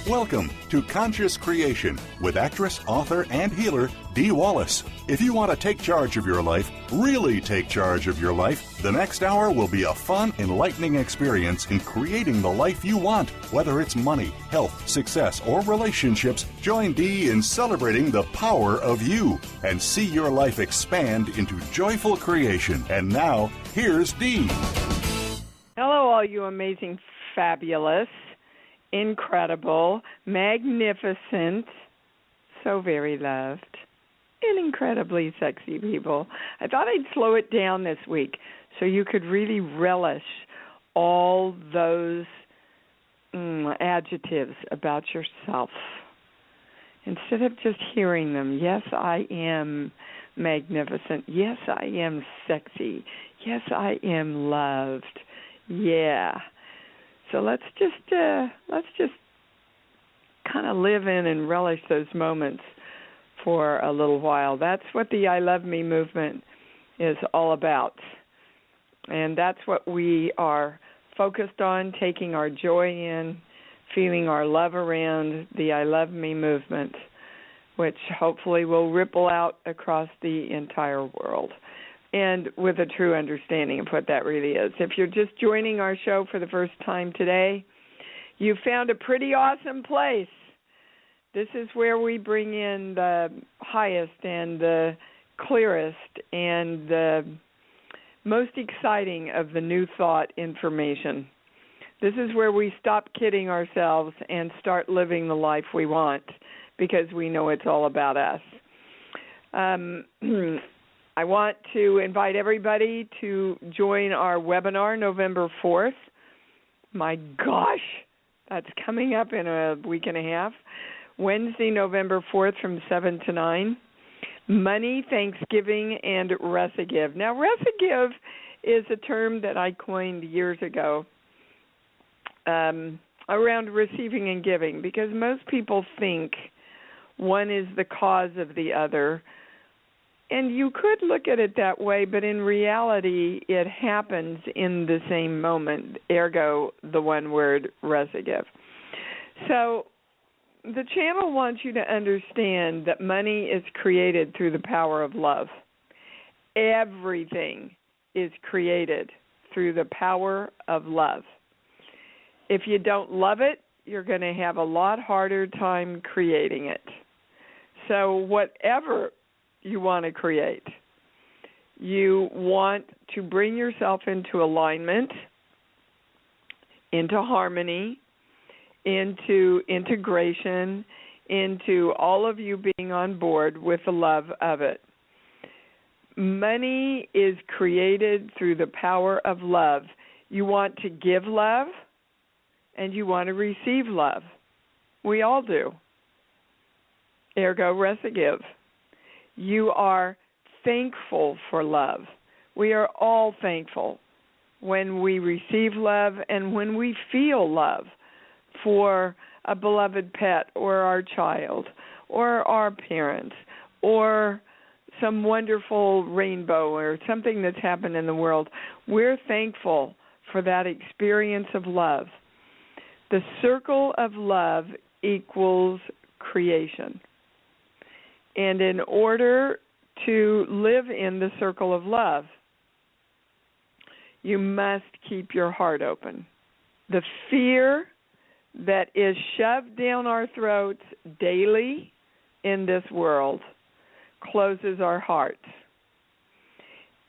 Welcome to Conscious Creation with actress, author, and healer Dee Wallace. If you want to take charge of your life, really take charge of your life, the next hour will be a fun, enlightening experience in creating the life you want. Whether it's money, health, success, or relationships, join Dee in celebrating the power of you and see your life expand into joyful creation. And now, here's Dee. Hello, all you amazing, fabulous, incredible, magnificent, so very loved, and incredibly sexy people. I thought I'd slow it down this week so you could really relish all those adjectives about yourself instead of just hearing them. Yes, I am magnificent. Yes, I am sexy. Yes, I am loved. Yeah. So let's just kind of live in and relish those moments for a little while. That's what the I Love Me movement is all about. And that's what we are focused on, taking our joy in, feeling our love around the I Love Me movement, which hopefully will ripple out across the entire world. And with a true understanding of what that really is. If you're just joining our show for the first time today, you found a pretty awesome place. This is where we bring in the highest and the clearest and the most exciting of the new thought information. This is where we stop kidding ourselves and start living the life we want because we know it's all about us. I want to invite everybody to join our webinar November 4th. My gosh, that's coming up in a week and a half. Wednesday, November 4th from 7 to 9. Money, Thanksgiving, and Recigive. Now, Recigive is a term that I coined years ago around receiving and giving because most people think one is the cause of the other. And you could look at it that way, but in reality, it happens in the same moment, ergo the one word, Recigive. So the channel wants you to understand that money is created through the power of love. Everything is created through the power of love. If you don't love it, you're going to have a lot harder time creating it. So whatever you want to create, you want to bring yourself into alignment, into harmony, into integration, into all of you being on board with the love of it. Money is created through the power of love. You want to give love, and you want to receive love. We all do. Ergo, Recigive. You are thankful for love. We are all thankful when we receive love and when we feel love for a beloved pet or our child or our parents or some wonderful rainbow or something that's happened in the world. We're thankful for that experience of love. The circle of love equals creation. And in order to live in the circle of love, you must keep your heart open. The fear that is shoved down our throats daily in this world closes our hearts.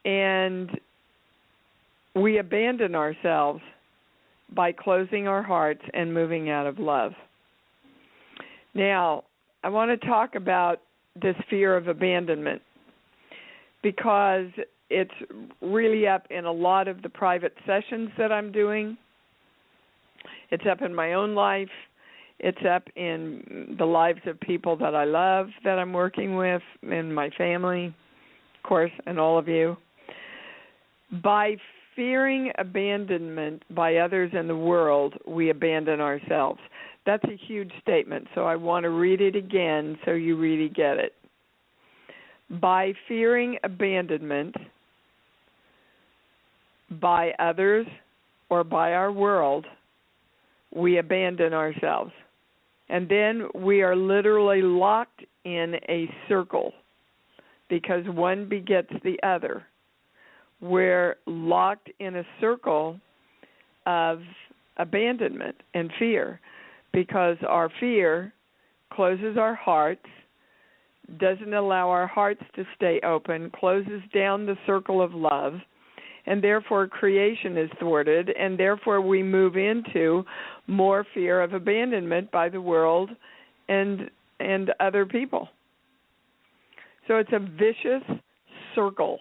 And we abandon ourselves by closing our hearts and moving out of love. Now, I want to talk about this fear of abandonment because it's really up in a lot of the private sessions that I'm doing. It's up in my own life. It's up in the lives of people that I love that I'm working with, in my family, of course, and all of you. By fearing abandonment by others in the world, we abandon ourselves. That's a huge statement, so I want to read it again so you really get it. By fearing abandonment by others or by our world, we abandon ourselves. And then we are literally locked in a circle because one begets the other. We're locked in a circle of abandonment and fear because our fear closes our hearts, doesn't allow our hearts to stay open, closes down the circle of love, and therefore creation is thwarted, and therefore we move into more fear of abandonment by the world and other people. So it's a vicious circle,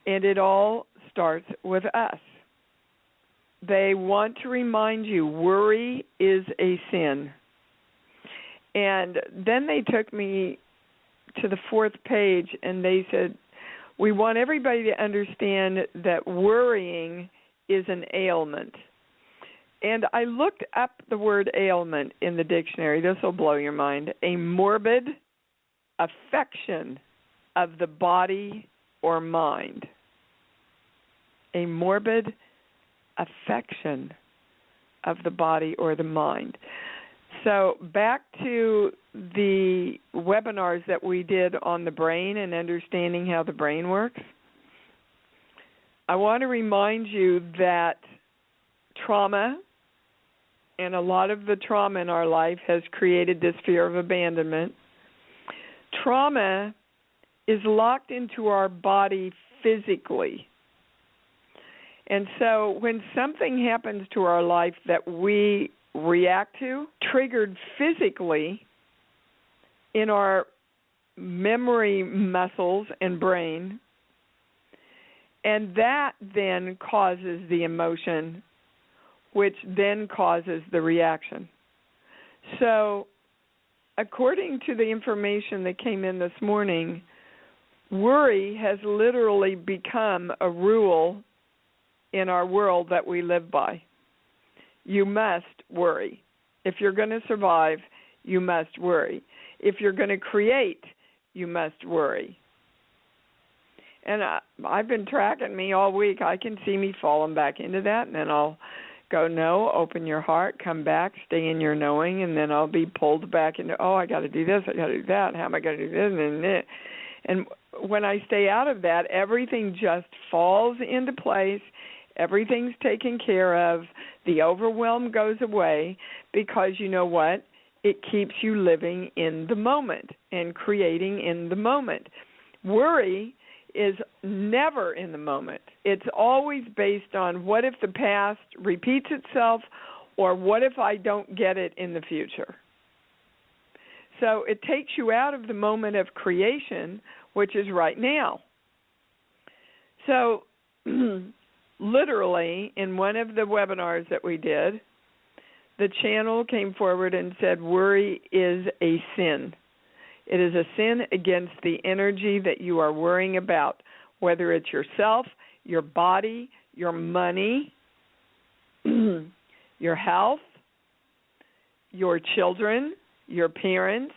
and it all starts with us. They want to remind you worry is a sin. And then they took me to the 4th page and they said, we want everybody to understand that worrying is an ailment. And I looked up the word ailment in the dictionary. This will blow your mind. A morbid affection of the body or mind. A morbid affection of the body or the mind. So back to the webinars that we did on the brain and understanding how the brain works. I want to remind you that trauma, and a lot of the trauma in our life has created this fear of abandonment. Trauma is locked into our body physically. And so when something happens to our life that we react to, triggered physically in our memory muscles and brain, and that then causes the emotion, which then causes the reaction. So according to the information that came in this morning, worry has literally become a rule in our world that we live by. You must worry. If you're going to survive, you must worry. If you're going to create, you must worry. And I've been tracking me all week. I can see me falling back into that, and then I'll go, no, open your heart, come back, stay in your knowing, and then I'll be pulled back into, I got to do this, I got to do that, how am I going to do this? And when I stay out of that, everything just falls into place. Everything's taken care of. The overwhelm goes away because you know what? It keeps you living in the moment and creating in the moment. Worry is never in the moment. It's always based on what if the past repeats itself or what if I don't get it in the future. So it takes you out of the moment of creation, which is right now. So literally, in one of the webinars that we did, the channel came forward and said, worry is a sin. It is a sin against the energy that you are worrying about, whether it's yourself, your body, your money, your health, your children, your parents.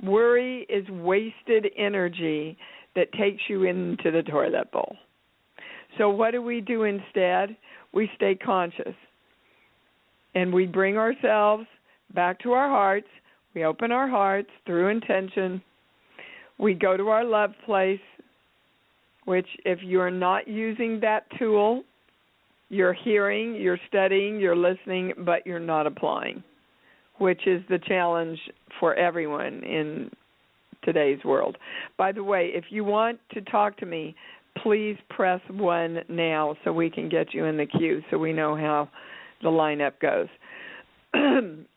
Worry is wasted energy that takes you into the toilet bowl. So what do we do instead? We stay conscious. And we bring ourselves back to our hearts. We open our hearts through intention. We go to our love place, which if you're not using that tool, you're hearing, you're studying, you're listening, but you're not applying, which is the challenge for everyone in today's world. By the way, if you want to talk to me, please press 1 now so we can get you in the queue so we know how the lineup goes.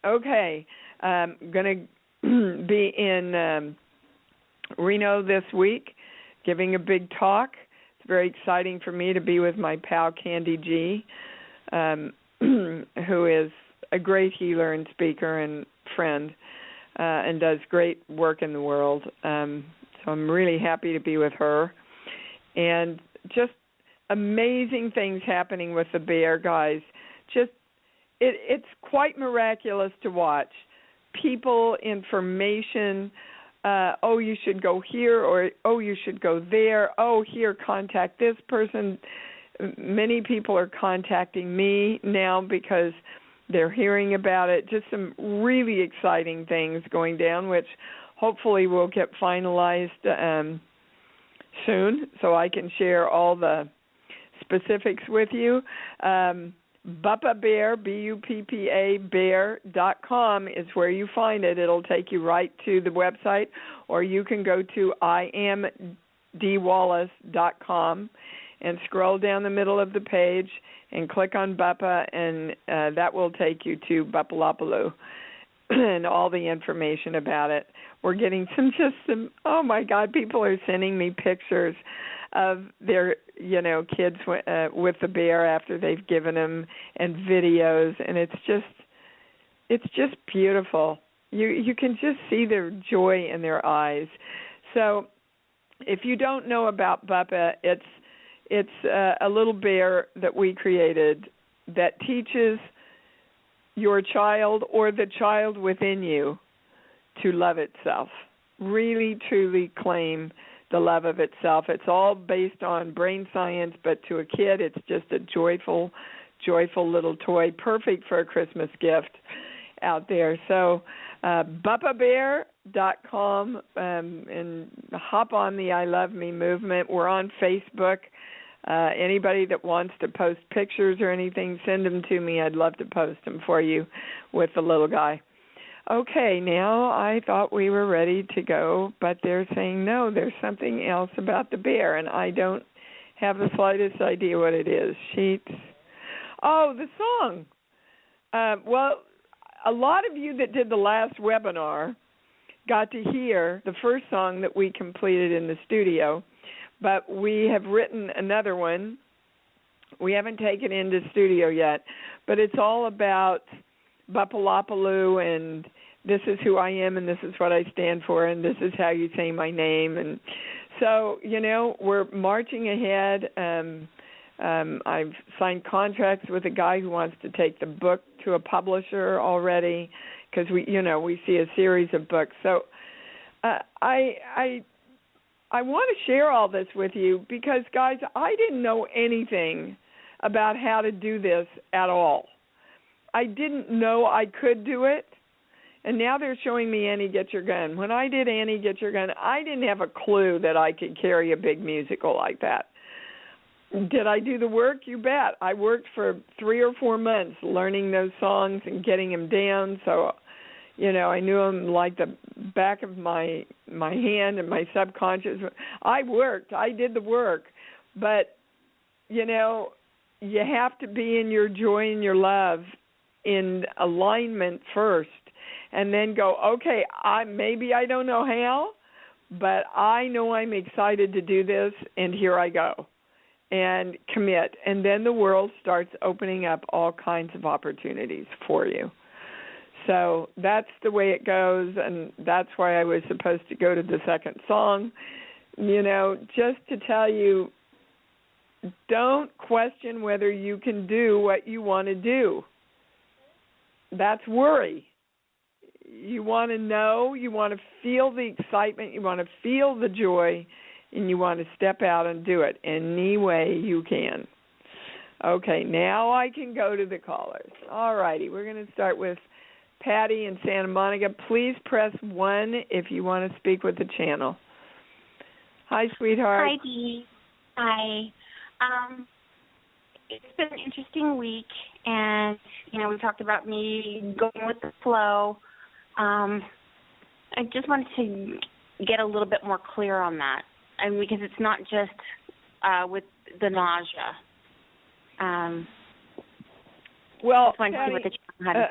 Okay, I'm going to be in Reno this week giving a big talk. It's very exciting for me to be with my pal Candy G, who is a great healer and speaker and friend and does great work in the world. So I'm really happy to be with her. And just amazing things happening with the bear, guys. Just it's quite miraculous to watch. People, information, you should go here, or you should go there. Here, contact this person. Many people are contacting me now because they're hearing about it. Just some really exciting things going down, which hopefully will get finalized soon, so I can share all the specifics with you. Buppa Bear, B-U-P-P-A, bear.com is where you find it. It'll take you right to the website, or you can go to iamdwallace.com and scroll down the middle of the page and click on Buppa, and that will take you to Buppalopaloo and all the information about it. We're getting some, oh my God, people are sending me pictures of their, kids with the bear after they've given them, and videos, and it's just beautiful. You can just see their joy in their eyes. So if you don't know about Buppa, it's a little bear that we created that teaches your child or the child within you to love itself. Really, truly claim the love of itself. It's all based on brain science, but to a kid, it's just a joyful little toy, perfect for a Christmas gift out there. So buppabear.com, and hop on the I Love Me movement. We're on Facebook. Anybody that wants to post pictures or anything, send them to me. I'd love to post them for you with the little guy. Okay, now I thought we were ready to go, but they're saying no, there's something else about the bear, and I don't have the slightest idea what it is. Sheets. Oh, the song. Well, a lot of you that did the last webinar got to hear the first song that we completed in the studio, but we have written another one. We haven't taken it into studio yet, but it's all about Buppalopaloo, and this is who I am, and this is what I stand for, and this is how you say my name. And so, we're marching ahead. I've signed contracts with a guy who wants to take the book to a publisher already, because we see a series of books. So I want to share all this with you because, guys, I didn't know anything about how to do this at all. I didn't know I could do it, and now they're showing me Annie Get Your Gun. When I did Annie Get Your Gun, I didn't have a clue that I could carry a big musical like that. Did I do the work? You bet. I worked for 3 or 4 months learning those songs and getting them down, so I knew them like the back of my hand and my subconscious. I worked. I did the work, but you have to be in your joy and your love in alignment first, and then go, okay, maybe I don't know how, but I know I'm excited to do this, and here I go, and commit. And then the world starts opening up all kinds of opportunities for you. So that's the way it goes, and that's why I was supposed to go to the second song. Just to tell you, don't question whether you can do what you want to do. That's worry. You want to know, you want to feel the excitement, you want to feel the joy, and you want to step out and do it any way you can. Okay, now I can go to the callers. All righty, we're going to start with Patty in Santa Monica. Please press 1 if you want to speak with the channel. Hi, sweetheart. Hi, Dee. Hi. It's been an interesting week, and, we talked about me going with the flow. I just wanted to get a little bit more clear on that, and because it's not just with the nausea. Well, Patty,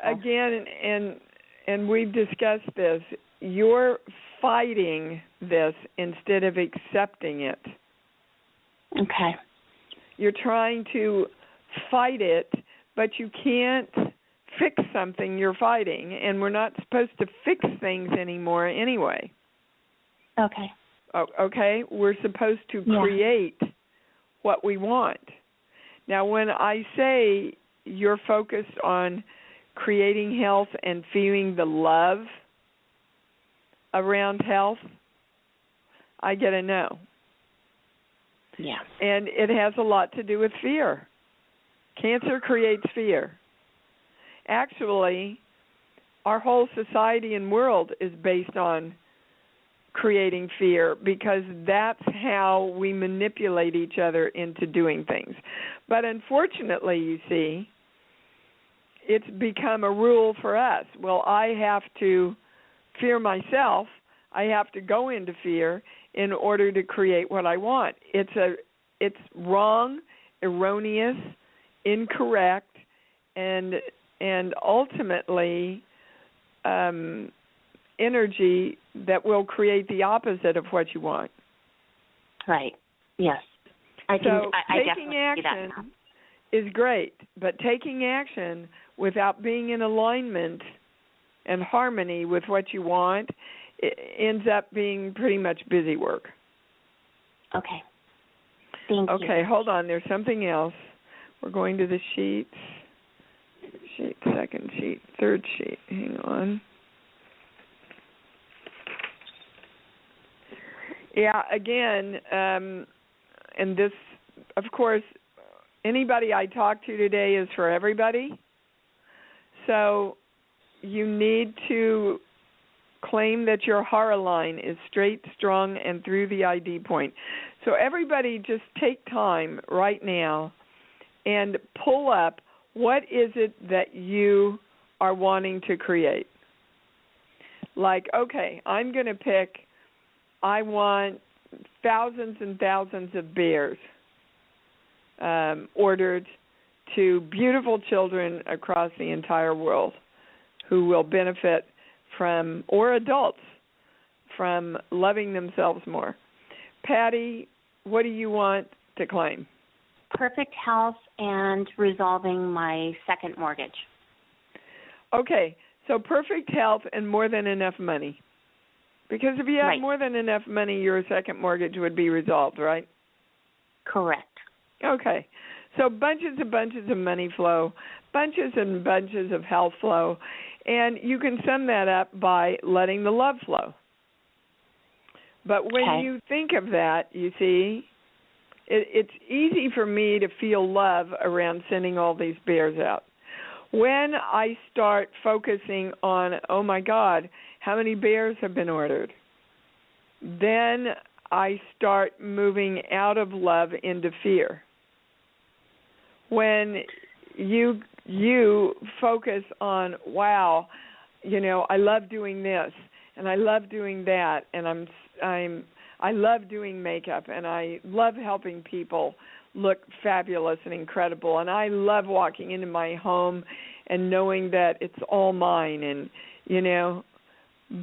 again, and we've discussed this, you're fighting this instead of accepting it. Okay. You're trying to fight it, but you can't fix something you're fighting, and we're not supposed to fix things anymore anyway. Okay. Okay? We're supposed to create what we want. Now, when I say you're focused on creating health and feeling the love around health, I get a no. Yeah. And it has a lot to do with fear. Cancer creates fear. Actually, our whole society and world is based on creating fear, because that's how we manipulate each other into doing things. But unfortunately, you see, it's become a rule for us. Well, I have to fear myself. I have to go into fear in order to create what I want. It's wrong, erroneous, incorrect, and ultimately energy that will create the opposite of what you want. Right. Yes. Taking action is great, but taking action without being in alignment and harmony with what you want, it ends up being pretty much busy work. Okay. Thank you. Okay, hold on. There's something else. We're going to the sheets. Sheet, second sheet, third sheet. Hang on. Yeah, again, and this, of course, anybody I talk to today is for everybody. So you need to claim that your horror line is straight, strong, and through the ID point. So everybody just take time right now and pull up what is it that you are wanting to create. Like, okay, I'm going to pick, I want thousands and thousands of bears ordered to beautiful children across the entire world who will benefit from, or adults, from loving themselves more. Patty, what do you want to claim? Perfect health and resolving my second mortgage. Okay, so perfect health and more than enough money. Because if you have more than enough money, your second mortgage would be resolved, right? Correct. Okay. So bunches of money flow, bunches and bunches of health flow, and you can sum that up by letting the love flow. But when you think of that, you see, it's easy for me to feel love around sending all these bears out. When I start focusing on, oh my God, how many bears have been ordered, then I start moving out of love into fear. When you focus on, wow, you know, I love doing this and I love doing that, and I love doing makeup and I love helping people look fabulous and incredible, and I love walking into my home and knowing that it's all mine, and you know,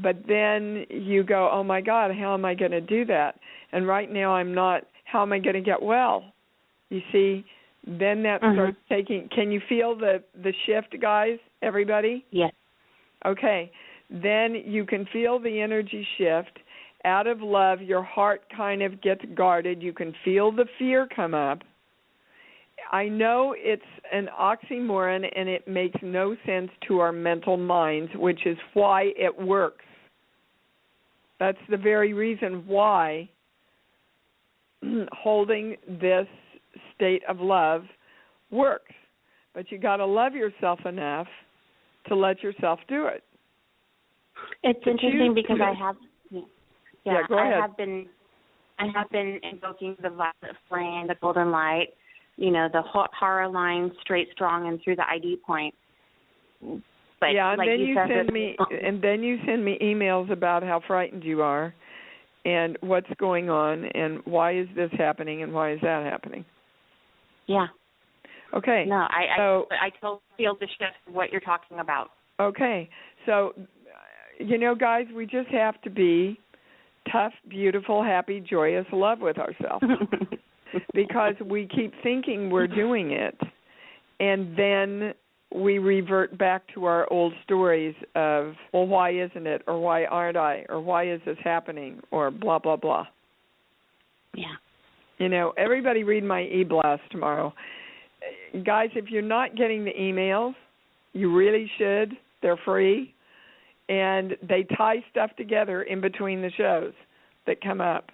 but then you go, oh my God, how am I going to do that? And right now I'm not. How am I going to get well? You see, then that starts taking. Can you feel the shift, guys? Everybody? Yes. Okay. Then you can feel the energy shift. Out of love, your heart kind of gets guarded. You can feel the fear come up. I know it's an oxymoron and it makes no sense to our mental minds, which is why it works. That's the very reason why holding this state of love works. But you got to love yourself enough to let yourself do it. It's interesting because I have... Yeah, go ahead. I have been invoking the violet flame, the golden light, you know, the horror line, straight, strong, and through the ID point. But yeah, and like then you send me emails about how frightened you are, and what's going on, and why is this happening, and why is that happening. Yeah. Okay. No, I totally feel the shift of what you're talking about. Okay. So, you know, guys, we just have to be tough, beautiful, happy, joyous love with ourselves. Because we keep thinking we're doing it, and then we revert back to our old stories of, well, why isn't it, or why aren't I, or why is this happening, or blah, blah, blah. Yeah. You know, everybody read my e-blast tomorrow. Guys, if you're not getting the emails, you really should. They're free. And they tie stuff together in between the shows that come up.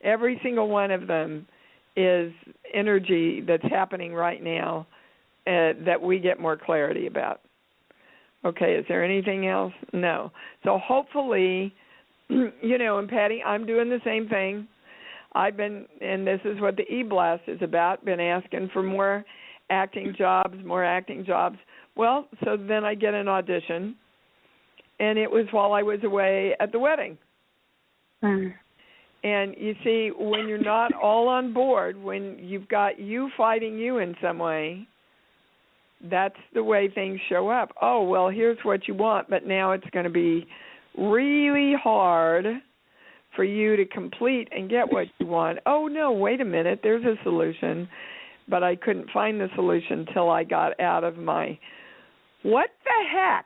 Every single one of them is energy that's happening right now that we get more clarity about. Okay, is there anything else? No. So hopefully, and Patty, I'm doing the same thing. I've been, and this is what the E-Blast is about, been asking for more acting jobs. Well, so then I get an audition, and it was while I was away at the wedding. Mm. And you see, when you're not all on board, when you've got you fighting you in some way, that's the way things show up. Oh, well, here's what you want, but now it's going to be really hard for you to complete and get what you want. Oh, no, wait a minute, there's a solution. But I couldn't find the solution till I got out of my, what the heck?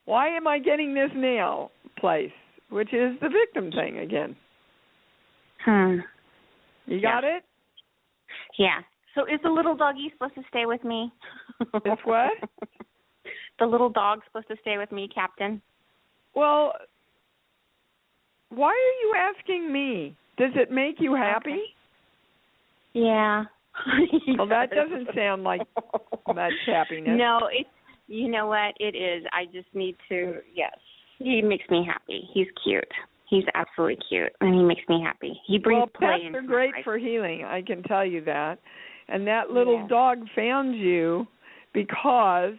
Why am I getting this now place, which is the victim thing again. You got it? Yeah. So is the little doggy supposed to stay with me? It's what? The little dog's supposed to stay with me, Captain. Well, why are you asking me? Does it make you happy? Okay. Yeah. Well, that doesn't sound like much happiness. No, you know what? It is. I just need to, yes. He makes me happy. He's cute. He's absolutely cute, and he makes me happy. He brings play into my life. Pets are great for healing, I can tell you that. And that little dog found you because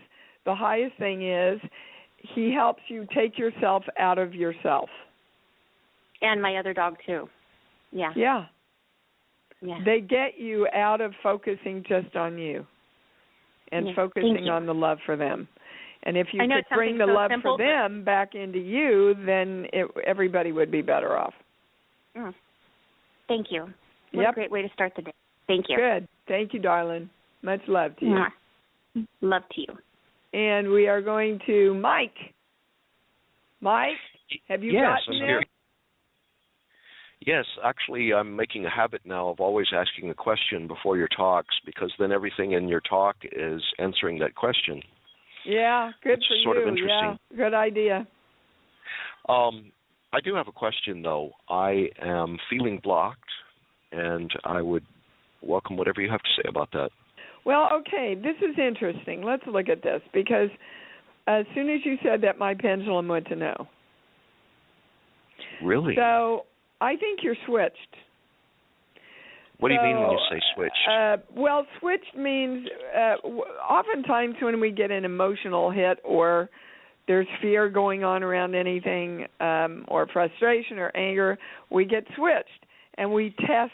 the highest thing is he helps you take yourself out of yourself. And my other dog, too. Yeah. Yeah. Yeah. They get you out of focusing just on and focusing on the love for them. And if you could bring the love for them back into you, then everybody would be better off. Thank you. What a great way to start the day. Thank you. Good. Thank you, darling. Much love to you. Love to you. And we are going to Mike. Mike, have you gotten there? Here. Yes, actually, I'm making a habit now of always asking a question before your talks, because then everything in your talk is answering that question. Yeah, good it's for you. Sort of interesting. Yeah, good idea. I do have a question, though. I am feeling blocked, and I would welcome whatever you have to say about that. Well, okay, this is interesting. Let's look at this, because as soon as you said that, my pendulum went to no. Really? So I think you're switched. What do you mean when you say switched? Well, switched means oftentimes when we get an emotional hit or there's fear going on around anything or frustration or anger, we get switched and we test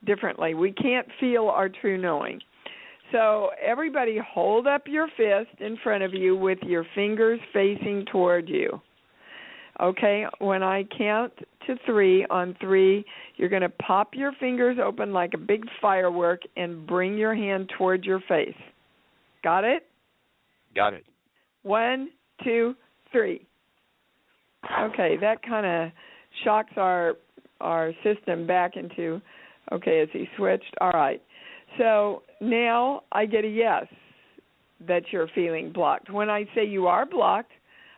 differently. We can't feel our true knowing. So everybody hold up your fist in front of you with your fingers facing toward you. Okay, when I count to 3, on 3, you're going to pop your fingers open like a big firework and bring your hand toward your face. Got it? Got it. 1, 2, 3. Okay, that kind of shocks our system back into, okay, is he switched? All right. So now I get a yes that you're feeling blocked. When I say you are blocked,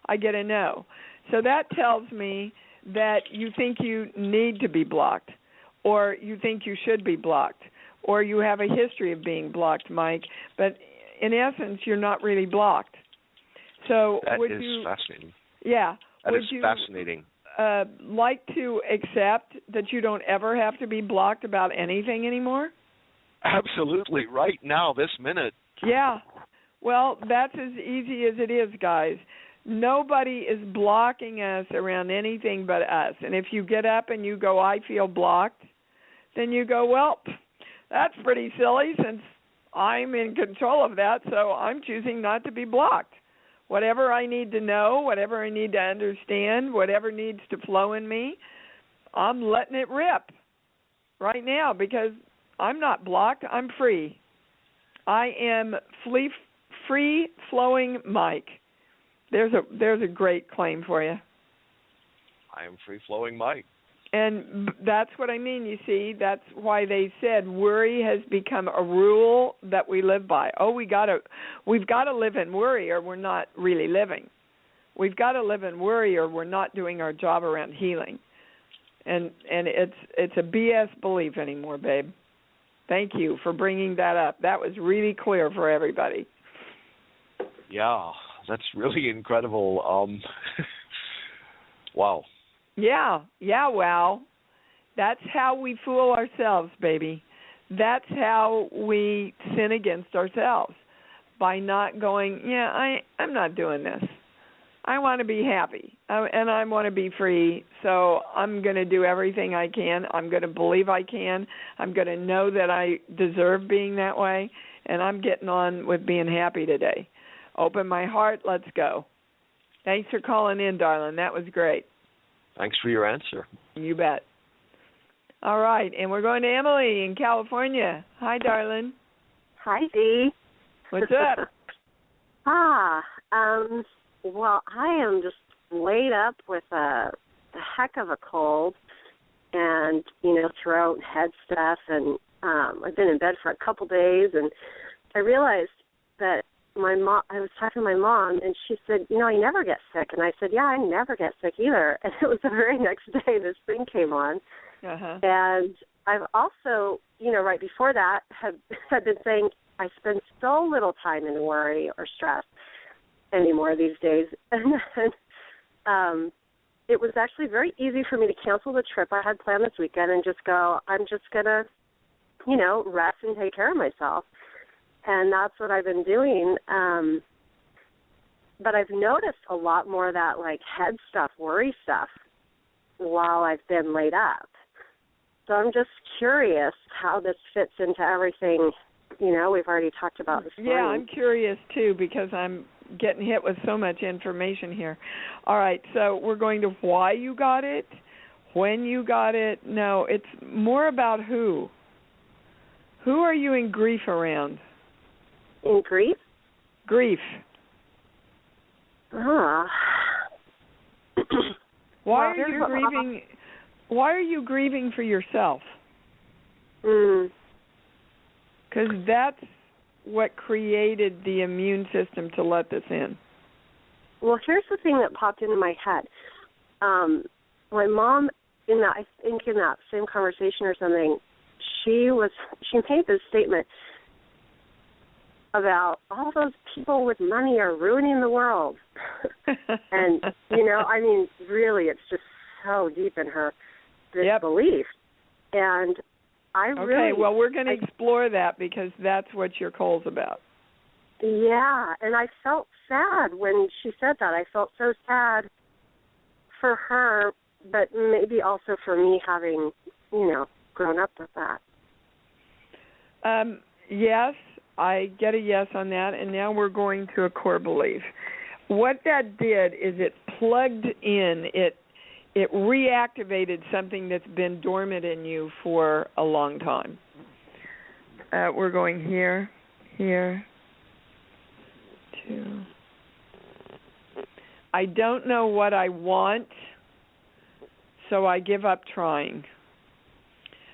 I get a no. So that tells me that you think you need to be blocked, or you think you should be blocked, or you have a history of being blocked, Mike. But in essence, you're not really blocked. So that would is you, fascinating. Yeah. That would is you, fascinating. Like to accept that you don't ever have to be blocked about anything anymore? Absolutely. Right now, this minute. Yeah. Well, that's as easy as it is, guys. Nobody is blocking us around anything but us. And if you get up and you go, I feel blocked, then you go, well, that's pretty silly since I'm in control of that, so I'm choosing not to be blocked. Whatever I need to know, whatever I need to understand, whatever needs to flow in me, I'm letting it rip right now because I'm not blocked. I'm free. I am free-flowing Mike. There's a great claim for you. I am free-flowing Mike. And that's what I mean, you see. That's why they said worry has become a rule that we live by. Oh, we've got to live in worry or we're not really living. We've got to live in worry or we're not doing our job around healing. And it's a BS belief anymore, babe. Thank you for bringing that up. That was really clear for everybody. Yeah, that's really incredible. Wow. Yeah, wow. That's how we fool ourselves, baby. That's how we sin against ourselves, by not going, I'm not doing this. I want to be happy, and I want to be free, so I'm going to do everything I can. I'm going to believe I can. I'm going to know that I deserve being that way, and I'm getting on with being happy today. Open my heart. Let's go. Thanks for calling in, darling. That was great. Thanks for your answer. You bet. All right, and we're going to Emily in California. Hi, darling. Hi, Dee. What's up? Well, I am just laid up with a heck of a cold and, throat, head stuff, and I've been in bed for a couple days, and I realized that I was talking to my mom, and she said, I never get sick. And I said, yeah, I never get sick either. And it was the very next day this thing came on. Uh-huh. And I've also, right before that, had been saying I spend so little time in worry or stress anymore these days. And then it was actually very easy for me to cancel the trip I had planned this weekend and just go, I'm just going to, rest and take care of myself. And that's what I've been doing. But I've noticed a lot more of that, head stuff, worry stuff, while I've been laid up. So I'm just curious how this fits into everything, we've already talked about this morning. Yeah, I'm curious, too, because I'm getting hit with so much information here. All right, so we're going to why you got it, when you got it. No, it's more about who. Who are you in grief around? In grief? Grief. Ah. Why are you grieving? Why are you grieving for yourself? Because that's what created the immune system to let this in. Well, here's the thing that popped into my head. My mom, in that same conversation or something, she made this statement about all those people with money are ruining the world. And, really, it's just so deep in her, this belief. And well, we're going to explore that because that's what your call's about. Yeah, and I felt sad when she said that. I felt so sad for her, but maybe also for me having, grown up with that. Yes, I get a yes on that, and now we're going to a core belief. What that did is it plugged in, it reactivated something that's been dormant in you for a long time. We're going here, to. I don't know what I want, so I give up trying.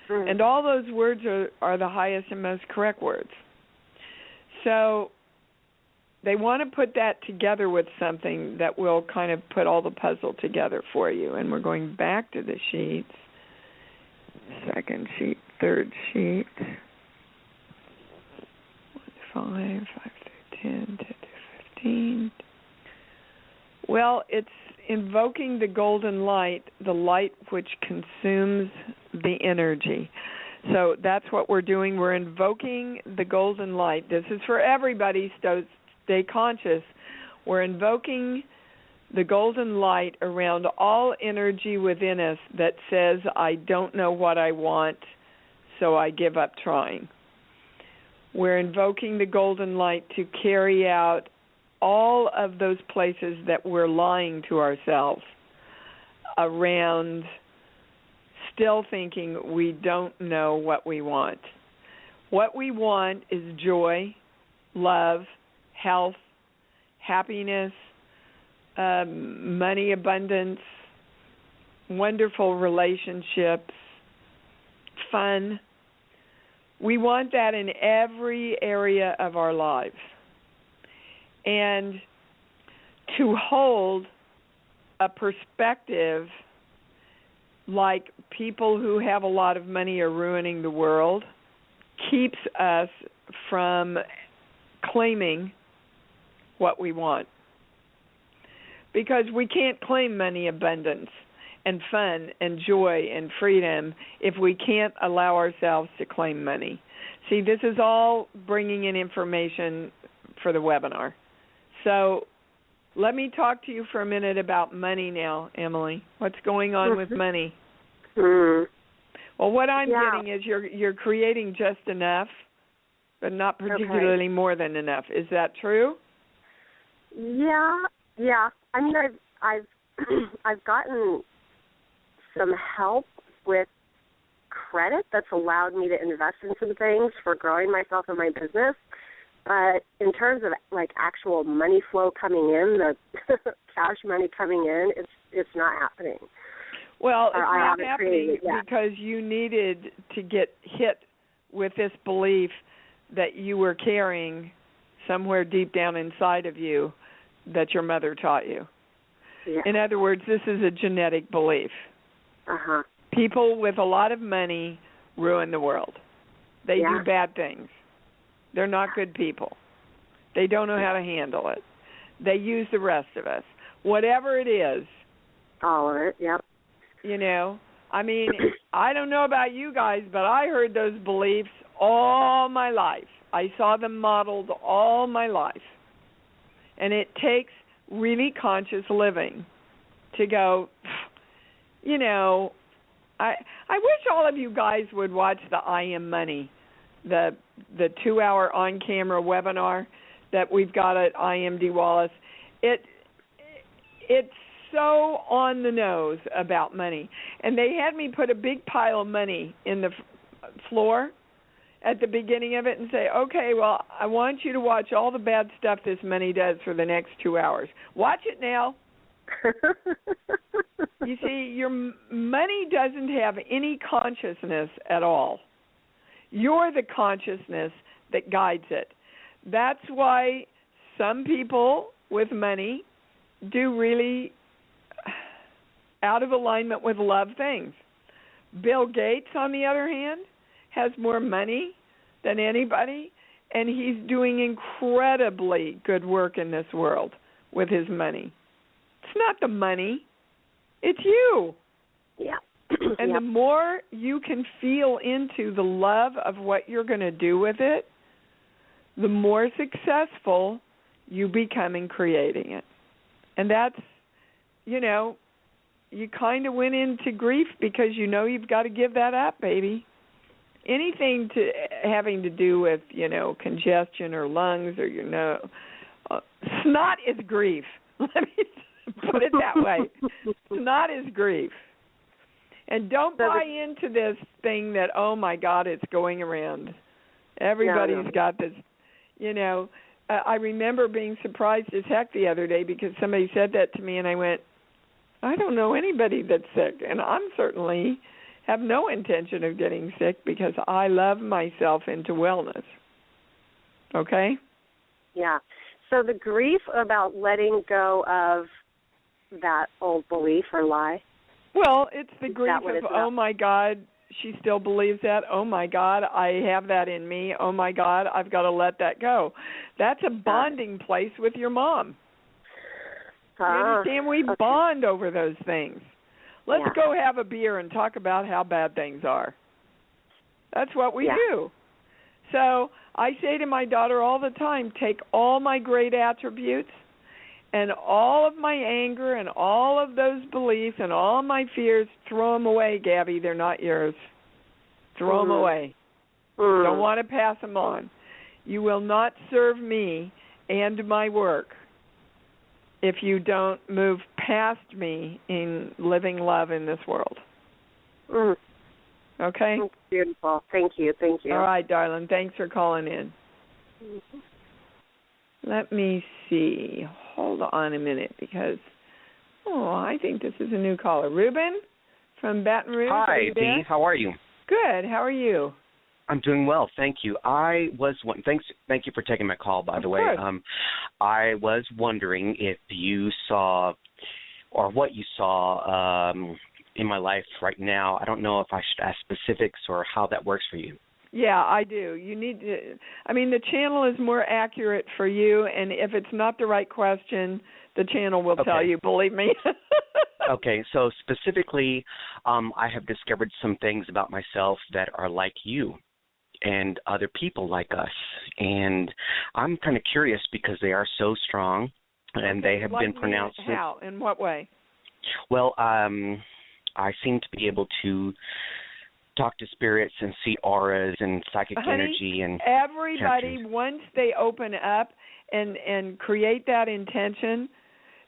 And all those words are the highest and most correct words. So they want to put that together with something that will kind of put all the puzzle together for you. And we're going back to the sheets. Second sheet, third sheet. 1 to 5, 5 to 10, 10 to 15. Well, it's invoking the golden light, the light which consumes the energy. So that's what we're doing. We're invoking the golden light. This is for everybody, so stay conscious. We're invoking the golden light around all energy within us that says, I don't know what I want, so I give up trying. We're invoking the golden light to carry out all of those places that we're lying to ourselves around still thinking we don't know what we want. What we want is joy, love, health, happiness, money abundance, wonderful relationships, fun. We want that in every area of our lives. And to hold a perspective like people who have a lot of money are ruining the world keeps us from claiming what we want. because we can't claim money, abundance, and fun and joy and freedom if we can't allow ourselves to claim money. See, this is all bringing in information for the webinar. So let me talk to you for a minute about money now, Emily. What's going on with money? Well, what I'm getting is you're creating just enough, but not particularly more than enough. Is that true? Yeah. I mean, I've gotten some help with credit that's allowed me to invest in some things for growing myself and my business. But in terms of like actual money flow coming in, the cash money coming in, it's not happening. Well, it's not happening because you needed to get hit with this belief that you were carrying somewhere deep down inside of you that your mother taught you. Yeah. In other words, this is a genetic belief. People with a lot of money ruin the world. They do bad things. They're not good people. They don't know how to handle it. They use the rest of us. Whatever it is. All of it, yep. You know, I mean, I don't know about you guys, but I heard those beliefs all my life. I saw them modeled all my life. And it takes really conscious living to go, you know, I wish all of you guys would watch the I Am Money, the 2-hour on-camera webinar that we've got at IMD Wallace. It's so on the nose about money. And they had me put a big pile of money in the floor at the beginning of it and say, okay, well, I want you to watch all the bad stuff this money does for the next 2 hours. Watch it now. You see, your money doesn't have any consciousness at all. You're the consciousness that guides it. That's why some people with money do really out of alignment with love things. Bill Gates, on the other hand, has more money than anybody, and he's doing incredibly good work in this world with his money. It's not the money. It's you. Yeah. And the more you can feel into the love of what you're going to do with it, the more successful you become in creating it. And that's, you know, you kind of went into grief because you know you've got to give that up, baby. Anything to having to do with, you know, congestion or lungs or, you know, snot is grief. Let me put it that way. Snot is grief. And don't buy into this thing that, oh, my God, it's going around. Everybody's got this, you know. I remember being surprised as heck the other day because somebody said that to me, and I went, I don't know anybody that's sick, and I'm certainly have no intention of getting sick because I love myself into wellness. Okay? Yeah. So the grief about letting go of that old belief or lie? Well, it's the grief of, oh, my God, she still believes that. Oh, my God, I have that in me. Oh, my God, I've got to let that go. That's a bonding place with your mom. You understand? We bond over those things. Let's go have a beer and talk about how bad things are. That's what we do. So I say to my daughter all the time, take all my great attributes and all of my anger and all of those beliefs and all my fears, throw them away, Gabby. They're not yours. Throw them away. Don't want to pass them on. You will not serve me and my work if you don't move past me in living love in this world. Okay? That's beautiful. Thank you. Thank you. All right, darling. Thanks for calling in. Let me see. Hold on a minute because, I think this is a new caller. Ruben from Baton Rouge. Hi, Dee. How are you? Good. How are you? I'm doing well, thank you. Thank you for taking my call, by the way. I was wondering if you saw, or what you saw in my life right now. I don't know if I should ask specifics or how that works for you. Yeah, I do. You need to. I mean, the channel is more accurate for you, and if it's not the right question, The channel will tell you, believe me. Okay, so specifically, I have discovered some things about myself that are like you and other people like us. And I'm kind of curious because they are so strong, and they have been pronounced. How? In what way? Well, I seem to be able to talk to spirits and see auras and psychic energy. And everybody, once they open up and create that intention,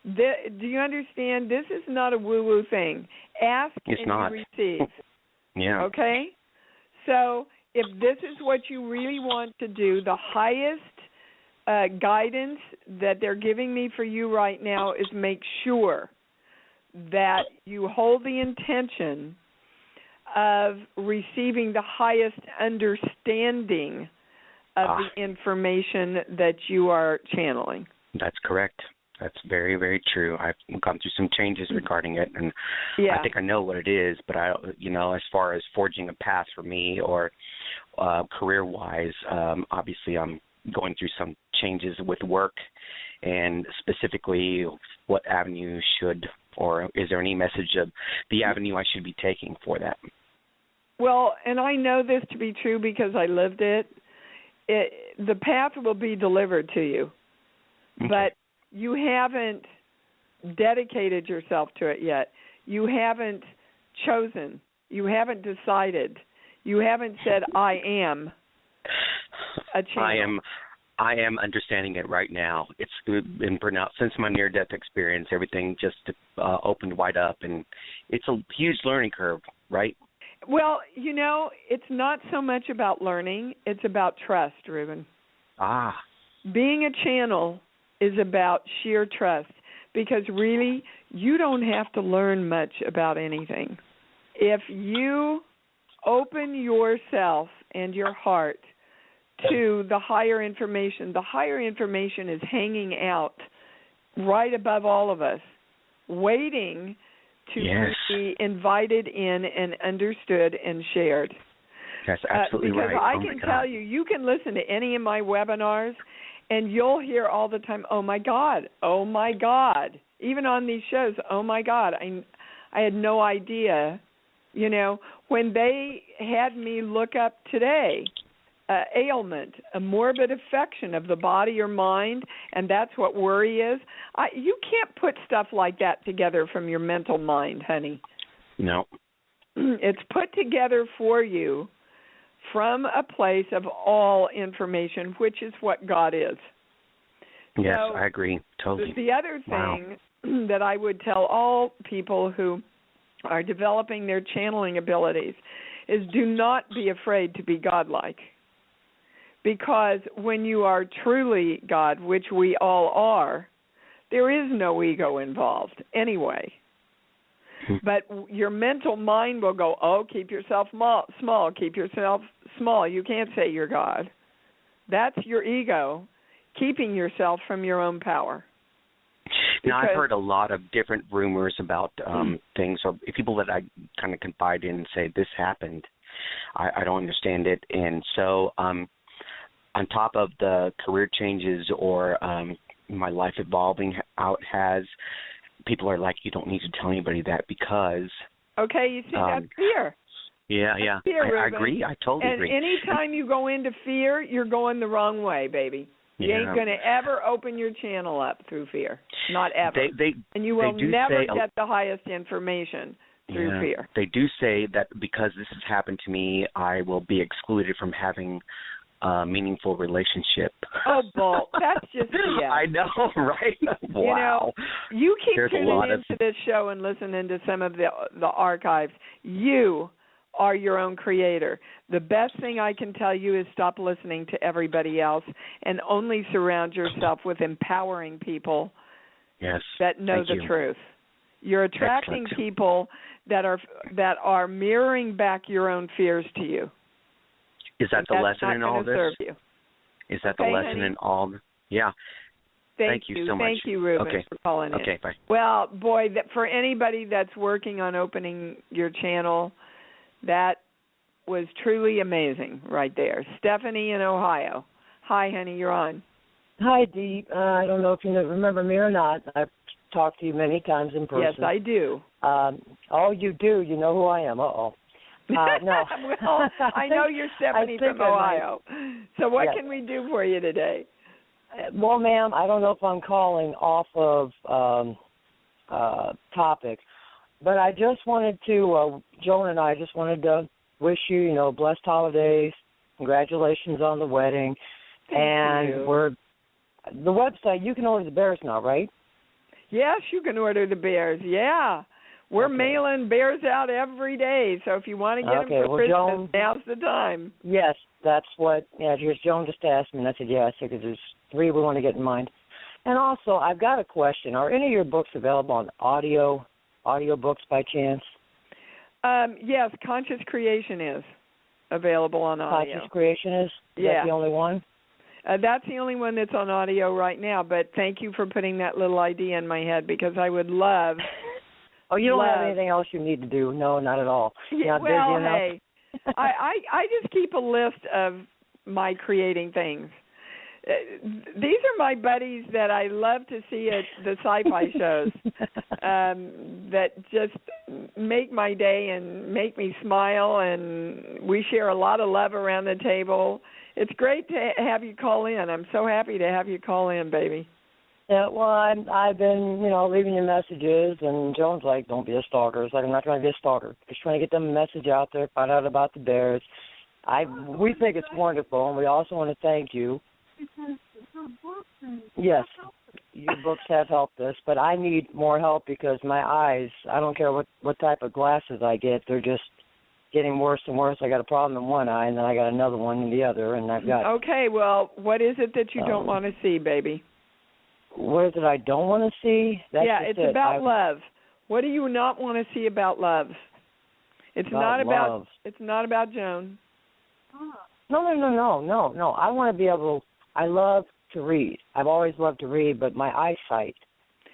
do you understand? This is not a woo-woo thing. Ask and you receive. Yeah. Okay? So if this is what you really want to do, the highest guidance that they're giving me for you right now is make sure that you hold the intention of receiving the highest understanding of the information that you are channeling. That's correct. That's very, very true. I've gone through some changes regarding it, and I think I know what it is. But as far as forging a path for me or career-wise, obviously I'm going through some changes with work, and specifically, what avenue or is there any message of the avenue I should be taking for that? Well, and I know this to be true because I lived it. The path will be delivered to you, but you haven't dedicated yourself to it yet. You haven't chosen. You haven't decided. You haven't said, I am a channel. I am understanding it right now. It's been pronounced since my near-death experience. Everything just opened wide up, and it's a huge learning curve, right? Well, it's not so much about learning. It's about trust, Ruben. Being a channel is about sheer trust because really you don't have to learn much about anything. If you open yourself and your heart to the higher information is hanging out right above all of us, waiting to be invited in and understood and shared. That's absolutely right. Because I can tell you, you can listen to any of my webinars, and you'll hear all the time, oh, my God, oh, my God. Even on these shows, oh, my God, I had no idea. When they had me look up today, ailment, a morbid affection of the body or mind, and that's what worry is. You can't put stuff like that together from your mental mind, honey. No. It's put together for you from a place of all information, which is what God is. Yes, so, I agree. Totally. The other thing that I would tell all people who are developing their channeling abilities is do not be afraid to be godlike. Because when you are truly God, which we all are, there is no ego involved anyway. But your mental mind will go, oh, keep yourself small, keep yourself small. You can't say you're God. That's your ego keeping yourself from your own power. Now, I've heard a lot of different rumors about things, or people that I kind of confide in and say, this happened. I don't understand it. And so on top of the career changes or my life evolving out people are like, you don't need to tell anybody that because... Okay, you see, that's fear. Yeah. Fear, I agree. I totally agree. And anytime you go into fear, you're going the wrong way, baby. You ain't going to ever open your channel up through fear. Not ever. And you will never get the highest information through fear. They do say that because this has happened to me, I will be excluded from having a meaningful relationship. Oh, bull. That's just BS. I know, right? Wow. You keep tuning into this show and listening to some of the archives. You are your own creator. The best thing I can tell you is stop listening to everybody else and only surround yourself with empowering people that know the truth. You're attracting people that are mirroring back your own fears to you. Is that the lesson in all this? Is that the lesson in all? Yeah. Thank you so much. Thank you, Ruben, for calling in. Okay, bye. Well, boy, for anybody that's working on opening your channel, that was truly amazing right there. Stephanie in Ohio. Hi, honey, you're on. Hi, Dee. I don't know if you remember me or not. I've talked to you many times in person. Yes, I do. Oh, you do. You know who I am. Uh-oh. No. Well, I know you're Stephanie from Ohio. So what can we do for you today? Well, ma'am, I don't know if I'm calling off of topic, but I just wanted to, Joan and I just wanted to wish you, blessed holidays. Congratulations on the wedding. Thank you. The website, you can order the bears now, right? Yes, you can order the bears. Yeah. We're mailing bears out every day, so if you want to get them for Christmas, Joan, now's the time. Yes, that's what, Joan just asked me, and I said, I said, because there's 3 we want to get in mind. And also, I've got a question. Are any of your books available on audio books by chance? Yes, Conscious Creation is available on audio. Conscious Creation is? Is that the only one? That's the only one that's on audio right now, but thank you for putting that little idea in my head, because I would love... Oh, you don't have anything else you need to do? No, not at all. Yeah, well, hey, I just keep a list of my creating things. These are my buddies that I love to see at the sci-fi shows that just make my day and make me smile, and we share a lot of love around the table. It's great to have you call in. I'm so happy to have you call in, baby. Yeah, well, I've been, leaving you messages, and Joan's like, don't be a stalker. It's like, I'm not trying to be a stalker. Just trying to get them a message out there, find out about the bears. We think it's wonderful, and we also want to thank you. Yes, your books have helped us, but I need more help because my eyes, I don't care what type of glasses I get, they're just getting worse and worse. I got a problem in one eye, and then I got another one in the other, and I've got... Okay, well, what is it that you don't want to see, baby? What is it I don't want to see? It's about love. What do you not want to see about love? It's not about Joan. No. I want to be able. I love to read. I've always loved to read, but my eyesight.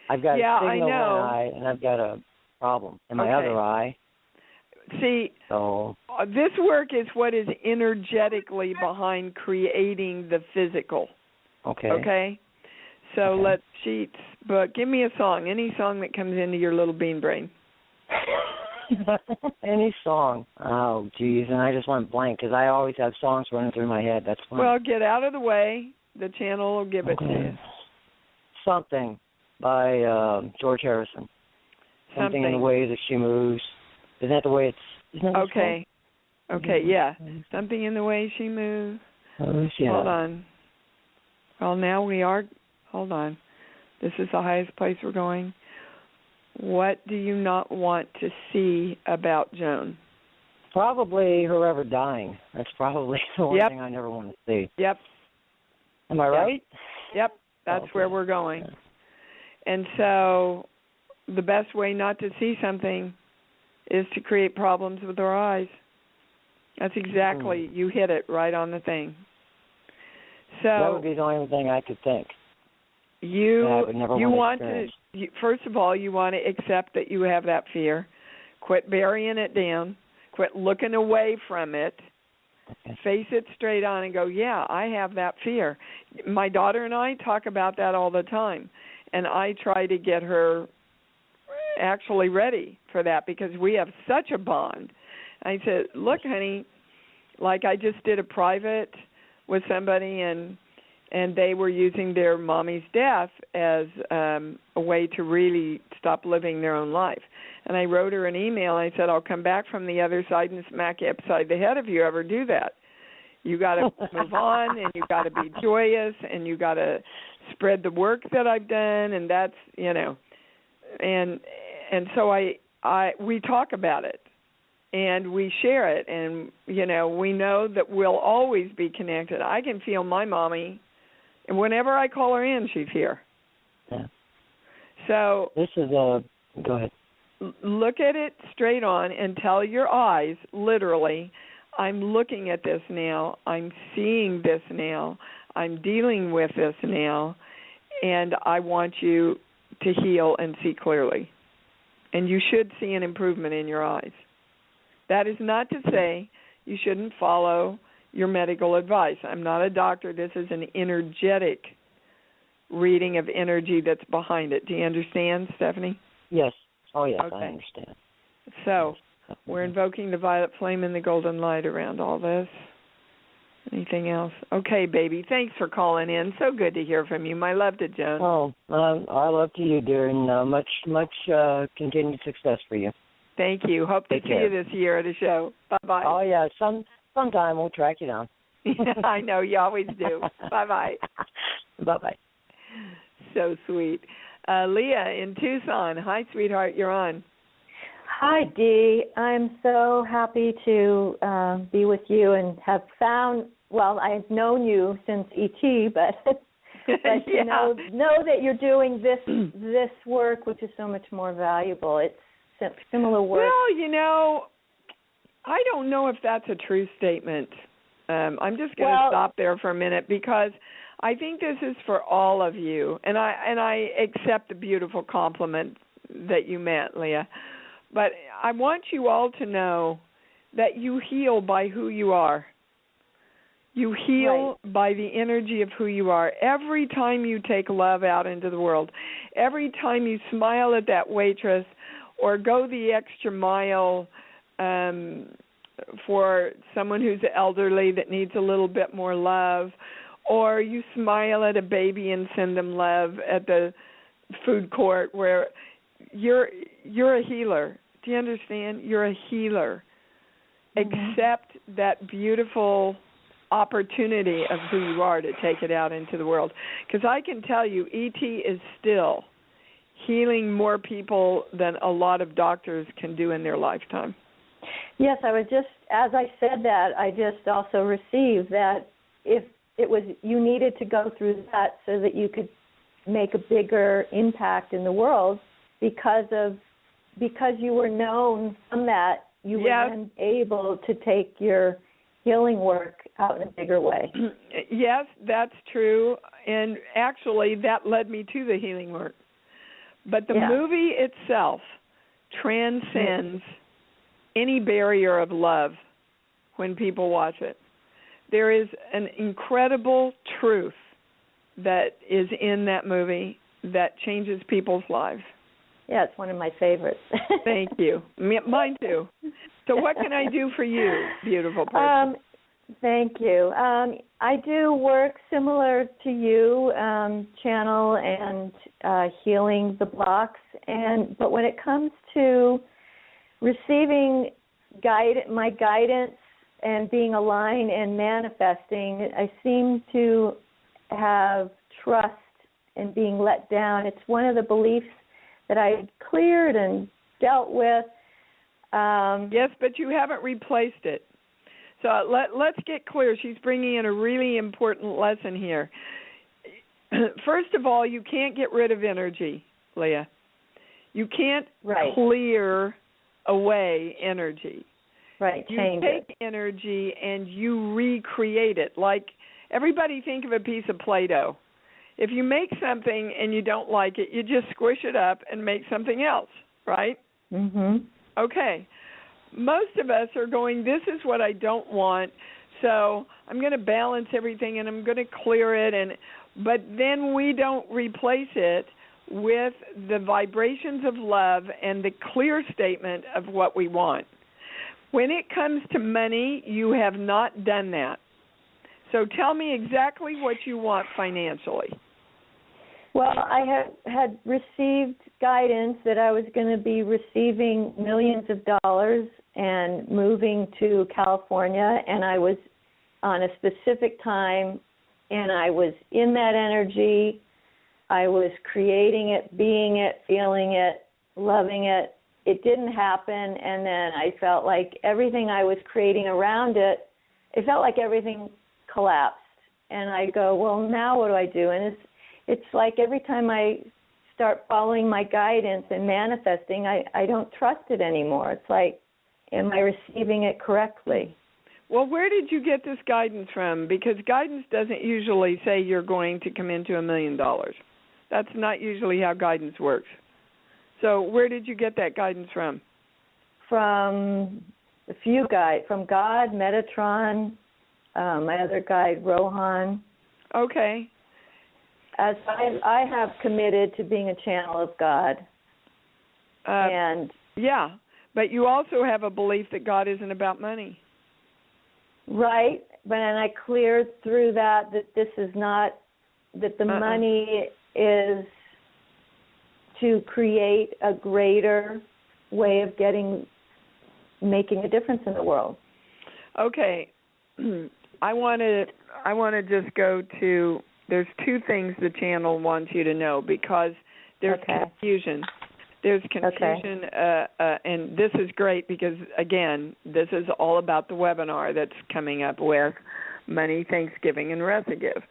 I've got a signal in one eye, and I've got a problem in my other eye. See, this work is what is energetically behind creating the physical. Okay. So let's but give me a song, any song that comes into your little bean brain. Any song. Oh, geez, and I just went blank because I always have songs running through my head. That's fine. Well, get out of the way. The channel will give it to you. Something by George Harrison. Something in the way that she moves. Isn't that the way it's... Okay, yeah. Something in the way she moves. Hold on. Well, now we are... Hold on. This is the highest place we're going. What do you not want to see about Joan? Probably her ever dying. That's probably the one thing I never want to see. Yep. Am I right? Yep. That's where we're going. And so the best way not to see something is to create problems with our eyes. That's exactly, you hit it right on the thing. So that would be the only thing I could think. You want to, first of all, you want to accept that you have that fear. Quit burying it down. Quit looking away from it. Face it straight on and go, yeah, I have that fear. My daughter and I talk about that all the time, and I try to get her actually ready for that because we have such a bond. I said, look, honey, like I just did a private with somebody, and they were using their mommy's death as a way to really stop living their own life. And I wrote her an email, and I said, I'll come back from the other side and smack you upside the head if you ever do that. You got to move on, and you got to be joyous, and you got to spread the work that I've done, and that's, and so we talk about it, and we share it, and, we know that we'll always be connected. I can feel my mommy. And whenever I call her in, she's here. Yeah. So this is go ahead. Look at it straight on and tell your eyes, literally, I'm looking at this now. I'm seeing this now. I'm dealing with this now. And I want you to heal and see clearly. And you should see an improvement in your eyes. That is not to say you shouldn't follow your medical advice. I'm not a doctor. This is an energetic reading of energy that's behind it. Do you understand, Stephanie? Yes. Oh, yes, okay. I understand. So, we're invoking the violet flame and the golden light around all this. Anything else? Okay, baby. Thanks for calling in. So good to hear from you. My love to Joan. Oh, I love to you, dear, and much continued success for you. Thank you. Hope to see you this year at a show. Bye-bye. Oh, yeah. Sometime we'll track you down. I know. You always do. Bye-bye. Bye-bye. So sweet. Leah in Tucson. Hi, sweetheart. You're on. Hi, Dee. I'm so happy to be with you and have found, well, I've known you since E.T., but yeah. know that you're doing this work, which is so much more valuable. It's similar work. Well, I don't know if that's a true statement. I'm just going to stop there for a minute because I think this is for all of you, and I accept the beautiful compliment that you meant, Leah. But I want you all to know that you heal by who you are. You heal by the energy of who you are. Every time you take love out into the world, every time you smile at that waitress or go the extra mile for someone who's elderly that needs a little bit more love, or you smile at a baby and send them love at the food court, where you're a healer. Do you understand? You're a healer. Accept that beautiful opportunity of who you are to take it out into the world. Because I can tell you, E.T. is still healing more people than a lot of doctors can do in their lifetime. Yes, I was just, as I said that, I just also received that if it was, you needed to go through that so that you could make a bigger impact in the world because you were known from that, you were then able to take your healing work out in a bigger way. Yes, that's true. And actually, that led me to the healing work. But the movie itself transcends any barrier of love when people watch it. There is an incredible truth that is in that movie that changes people's lives. Yeah, it's one of my favorites. Thank you. Mine too. So what can I do for you, beautiful person? Thank you. I do work similar to you, channel and healing the blocks. But when it comes to receiving my guidance and being aligned and manifesting, I seem to have trust in being let down. It's one of the beliefs that I cleared and dealt with. Yes, but you haven't replaced it. So let's get clear. She's bringing in a really important lesson here. First of all, you can't get rid of energy, Leah. You can't clear away energy. Right, you change take energy and you recreate it. Like, everybody think of a piece of Play-Doh. If you make something and you don't like it, you just squish it up and make something else, right? Mm-hmm. Okay. Most of us are going, this is what I don't want, so I'm going to balance everything and I'm going to clear it. But then we don't replace it with the vibrations of love and the clear statement of what we want. When it comes to money, you have not done that. So tell me exactly what you want financially. Well, I had received guidance that I was going to be receiving millions of dollars and moving to California, and I was on a specific time, and I was in that energy. I was creating it, being it, feeling it, loving it. It didn't happen, and then I felt like everything I was creating around it, it felt like everything collapsed. And I go, well, now what do I do? And it's like every time I start following my guidance and manifesting, I don't trust it anymore. It's like, am I receiving it correctly? Well, where did you get this guidance from? Because guidance doesn't usually say you're going to come into $1 million. That's not usually how guidance works. So where did you get that guidance from? From a few guides, from God, Metatron, my other guide, Rohan. Okay. as I have committed to being a channel of God. And yeah, but you also have a belief that God isn't about money. Right, but and I cleared through that this is not, that the money is to create a greater way of making a difference in the world. Okay, I want to just go to, there's two things the channel wants you to know, because there's confusion. There's confusion, and this is great because, again, this is all about the webinar that's coming up with money, Thanksgiving, and Rezagive.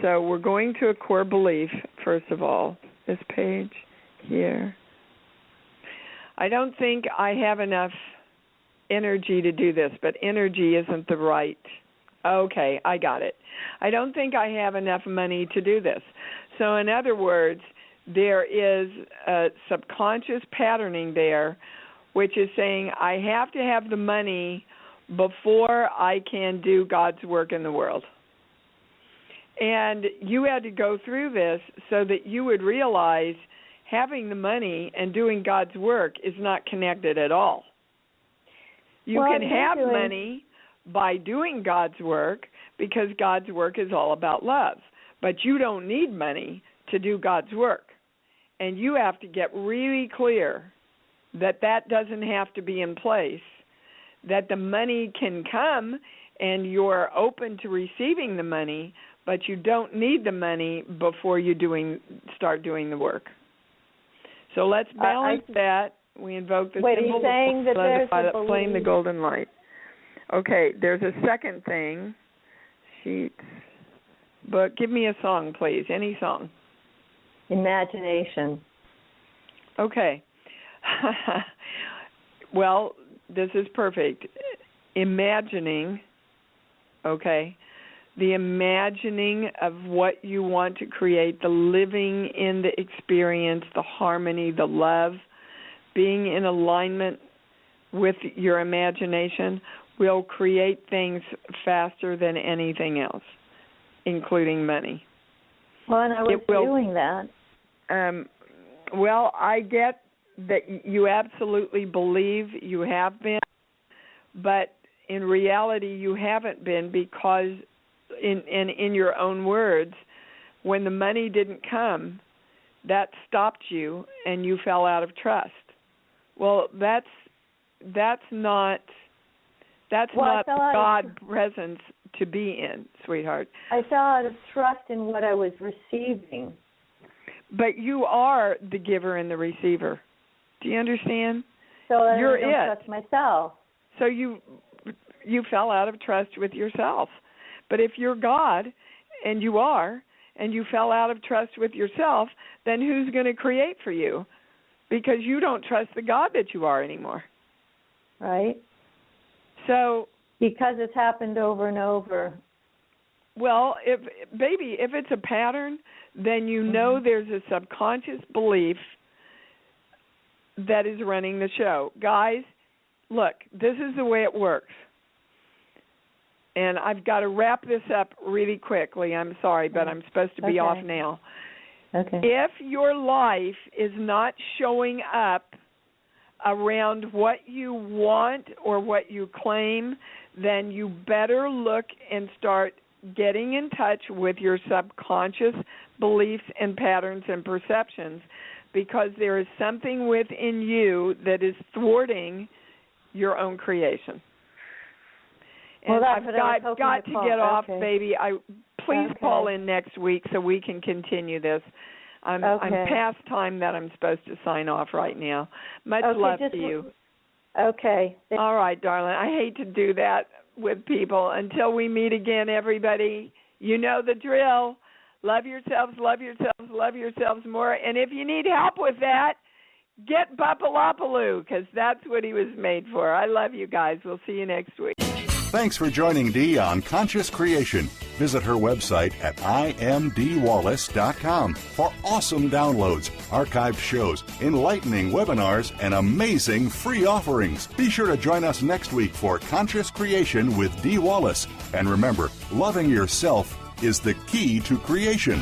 So we're going to a core belief, first of all, this page here. I don't think I have enough energy to do this, but energy isn't the right. Okay, I got it. I don't think I have enough money to do this. So in other words, there is a subconscious patterning there, which is saying I have to have the money before I can do God's work in the world. And you had to go through this so that you would realize having the money and doing God's work is not connected at all. You can have money by doing God's work because God's work is all about love. But you don't need money to do God's work. And you have to get really clear that that doesn't have to be in place, that the money can come and you're open to receiving the money, but you don't need the money before you start doing the work. So let's balance that. We invoke the symbol, the violet flame, the golden light. Okay, there's a second thing. Sheets, book. Give me a song, please. Any song. Imagination. Okay. Well, this is perfect. Imagining, okay, the imagining of what you want to create, the living in the experience, the harmony, the love, being in alignment with your imagination will create things faster than anything else, including money. Well, and I was doing that. Well, I get that you absolutely believe you have been, but in reality you haven't been because, in your own words, when the money didn't come, that stopped you and you fell out of trust. Well, that's not God presence to be in, sweetheart. I fell out of trust in what I was receiving. But you are the giver and the receiver. Do you understand? So then You're I don't trust myself. So you fell out of trust with yourself. But if you're God, and you are, and you fell out of trust with yourself, then who's going to create for you? Because you don't trust the God that you are anymore. Right. So because it's happened over and over. Well, if it's a pattern, then you know there's a subconscious belief that is running the show. Guys, look, this is the way it works. And I've got to wrap this up really quickly. I'm sorry, but I'm supposed to be off now. Okay. If your life is not showing up around what you want or what you claim, then you better look and start getting in touch with your subconscious beliefs and patterns and perceptions, because there is something within you that is thwarting your own creation. And I've got to get off, baby. Please call in next week so we can continue this. I'm past time that I'm supposed to sign off right now. Much love to you. Okay. All right, darling. I hate to do that with people. Until we meet again, everybody, you know the drill. Love yourselves, love yourselves, love yourselves more. And if you need help with that, get Bupalopaloo, because that's what he was made for. I love you guys. We'll see you next week. Thanks for joining Dee on Conscious Creation. Visit her website at imdwallace.com for awesome downloads, archived shows, enlightening webinars, and amazing free offerings. Be sure to join us next week for Conscious Creation with Dee Wallace. And remember, loving yourself is the key to creation.